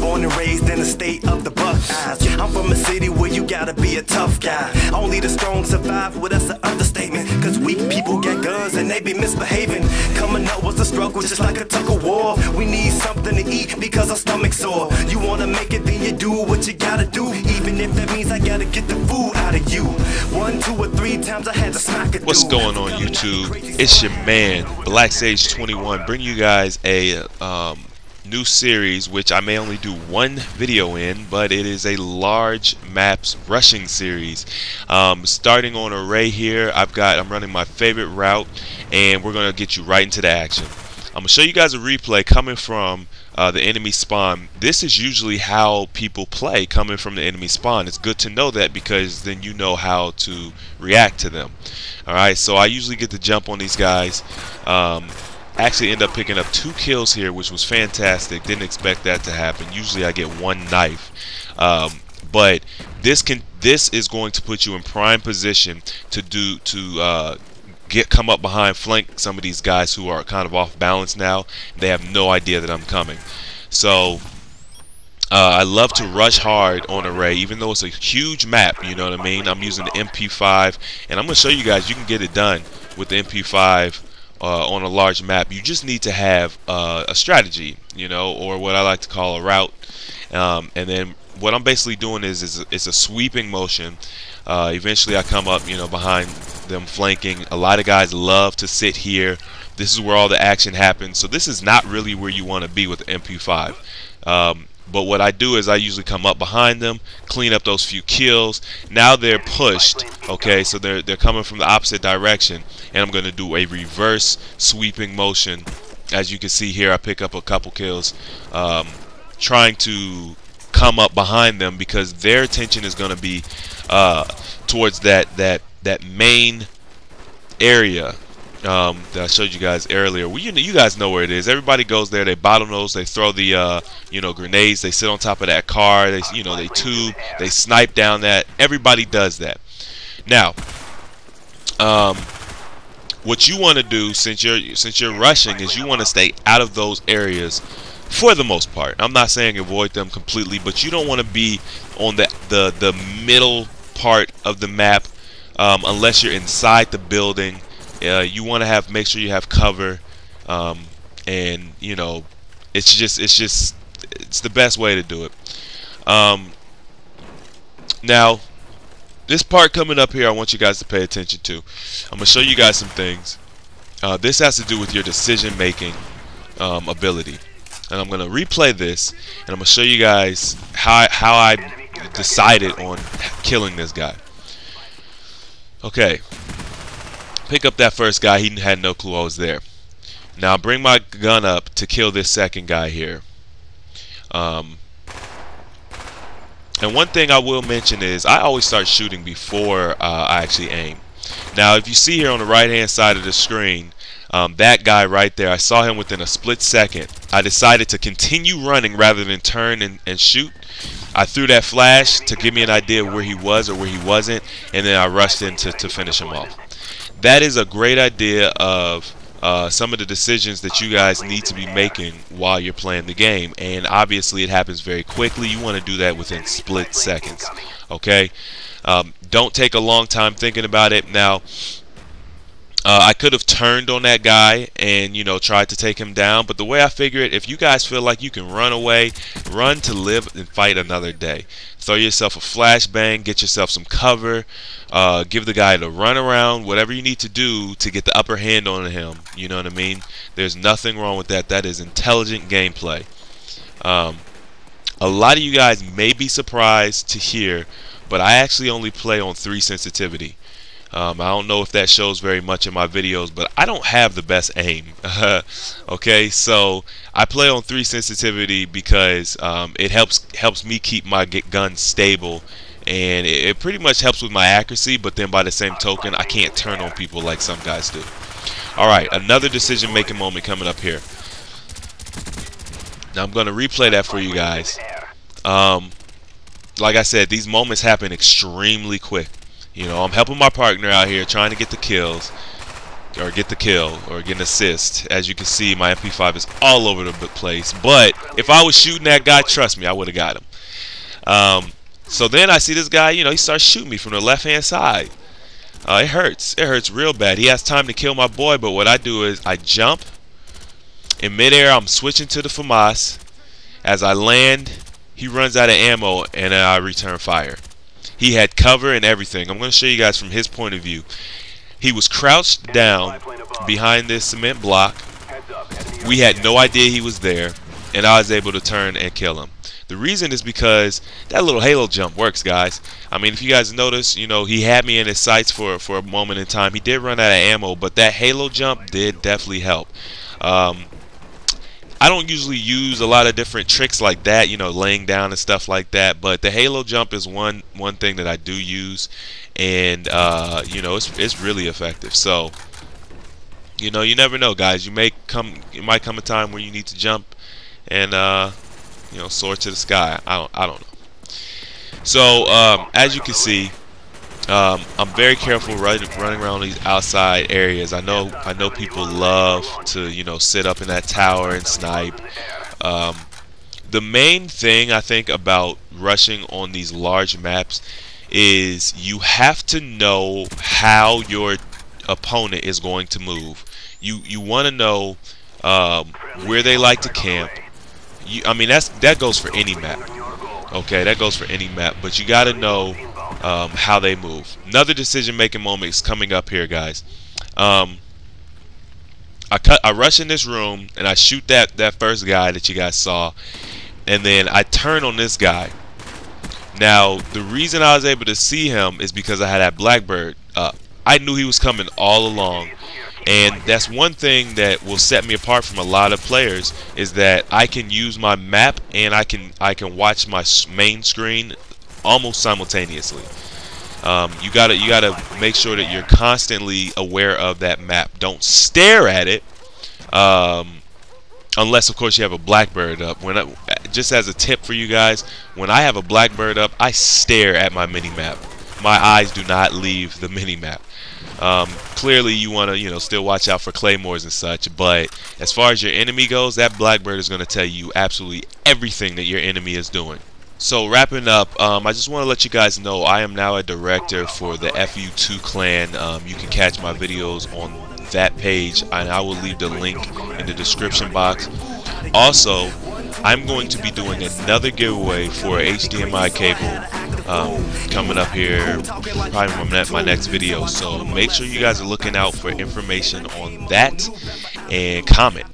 born and raised in the state of the Buckeyes. I'm from a city where you gotta be a tough guy. Only the strong survive, well that's an understatement. Cause weak people get guns and they be misbehaving. Coming up was a struggle just like a tug of war. We need something to eat because our stomach's sore. You wanna make it, then you do what you gotta do. Even if that means I gotta get the food out of you. 1, 2, or 3 times I had to smack it. What's going on YouTube? It's your man Black Sage 21 bringing you guys a new series, which I may only do one video in, but it is a large maps rushing series. Starting on Array here, I'm running my favorite route, and we're gonna get you right into the action. I'm gonna show you guys a replay coming from the enemy spawn. This is usually how people play, coming from the enemy spawn. It's good to know that because then you know how to react to them. Alright, so I usually get to jump on these guys. Actually end up picking up 2 kills here, which was fantastic. Didn't expect that to happen. Usually I get 1 knife. But this is going to put you in prime position to come up behind, flank some of these guys who are kind of off balance now. They have no idea that I'm coming. So I love to rush hard on Array, even though it's a huge map, you know what I mean. I'm using the MP5, and I'm going to show you guys you can get it done with the MP5 on a large map. You just need to have a strategy, you know, or what I like to call a route. And then what I'm basically doing is it's a sweeping motion. Eventually I come up, you know, behind them flanking. A lot of guys love to sit here. This is where all the action happens. So this is not really where you want to be with the MP5. But what I do is I usually come up behind them, clean up those few kills. Now they're pushed, okay, so they're coming from the opposite direction, and I'm going to do a reverse sweeping motion. As you can see here, I pick up a couple kills, trying to come up behind them because their attention is going to be towards that main area that I showed you guys earlier. Well, you guys know where it is. Everybody goes there. They bottom nose. They throw the grenades. They sit on top of that car. They tube. They snipe down that. Everybody does that. Now, what you want to do since you're rushing is you want to stay out of those areas for the most part. I'm not saying avoid them completely, but you don't want to be on the middle part of the map unless you're inside the building. You want to make sure you have cover, and you know, it's the best way to do it. Now, this part coming up here, I want you guys to pay attention to. I'm gonna show you guys some things. This has to do with your decision-making ability, and I'm gonna replay this, and I'm gonna show you guys how I decided on killing this guy. Okay. Pick up that first guy. He had no clue I was there. Now bring my gun up to kill this second guy here. And one thing I will mention is I always start shooting before I actually aim. Now if you see here on the right hand side of the screen, that guy right there, I saw him within a split second. I decided to continue running rather than turn and shoot. I threw that flash to give me an idea of where he was or where he wasn't, and then I rushed in to finish him off. That is a great idea of some of the decisions that you guys need to be making while you're playing the game, and obviously it happens very quickly. You want to do that within split seconds. Okay, don't take a long time thinking about it. Now I could have turned on that guy and tried to take him down, but the way I figure it, if you guys feel like you can run away, run to live and fight another day. Throw yourself a flashbang, get yourself some cover, give the guy the run around, whatever you need to do to get the upper hand on him. You know what I mean? There's nothing wrong with that. That is intelligent gameplay. A lot of you guys may be surprised to hear, but I actually only play on 3 sensitivity. I don't know if that shows very much in my videos, but I don't have the best aim. Okay, so I play on 3 sensitivity because it helps me keep my gun stable, and it pretty much helps with my accuracy. But then by the same token, I can't turn on people like some guys do. All right, another decision-making moment coming up here. Now I'm going to replay that for you guys. Like I said, these moments happen extremely quick. I'm helping my partner out here, trying to get the kills. or get the kill or get an assist. As you can see, my MP5 is all over the place. But if I was shooting that guy, trust me, I would have got him. So then I see this guy, you know, he starts shooting me from the left-hand side. It hurts. It hurts real bad. He has time to kill my boy, but what I do is I jump. In midair, I'm switching to the FAMAS. As I land, he runs out of ammo, and I return fire. He had cover and everything. I'm going to show you guys from his point of view. He was crouched down behind this cement block. We had no idea he was there, and I was able to turn and kill him. The reason is because that little halo jump works, guys. I mean, if you guys notice, you know, he had me in his sights for a moment in time. He did run out of ammo, but that halo jump did definitely help. I don't usually use a lot of different tricks like that, you know, laying down and stuff like that, but the halo jump is one thing that I do use, and you know, it's really effective. So, you know, you never know, guys. It might come a time where you need to jump and you know, soar to the sky. I don't know. So as you can see, I'm very careful running around these outside areas. I know people love to, you know, sit up in that tower and snipe. The main thing I think about rushing on these large maps is you have to know how your opponent is going to move. You want to know where they like to camp. I mean, that goes for any map. Okay, that goes for any map, but you got to know how they move. Another decision-making moment is coming up here, guys. I rush in this room and I shoot that first guy that you guys saw, and then I turn on this guy. Now, the reason I was able to see him is because I had that Blackbird up. I knew he was coming all along. And that's one thing that will set me apart from a lot of players, is that I can use my map and I can watch my main screen almost simultaneously. You gotta make sure that you're constantly aware of that map. Don't stare at it, unless of course you have a Blackbird up. Just as a tip for you guys, when I have a Blackbird up, I stare at my mini map. My eyes do not leave the mini map. Clearly you want to, you know, still watch out for claymores and such, but as far as your enemy goes, that Blackbird is going to tell you absolutely everything that your enemy is doing. So wrapping up, I just want to let you guys know I am now a director for the FU2 clan. You can catch my videos on that page, and I will leave the link in the description box. Also, I'm going to be doing another giveaway for a HDMI cable coming up here, probably my next video. So make sure you guys are looking out for information on that, and comment.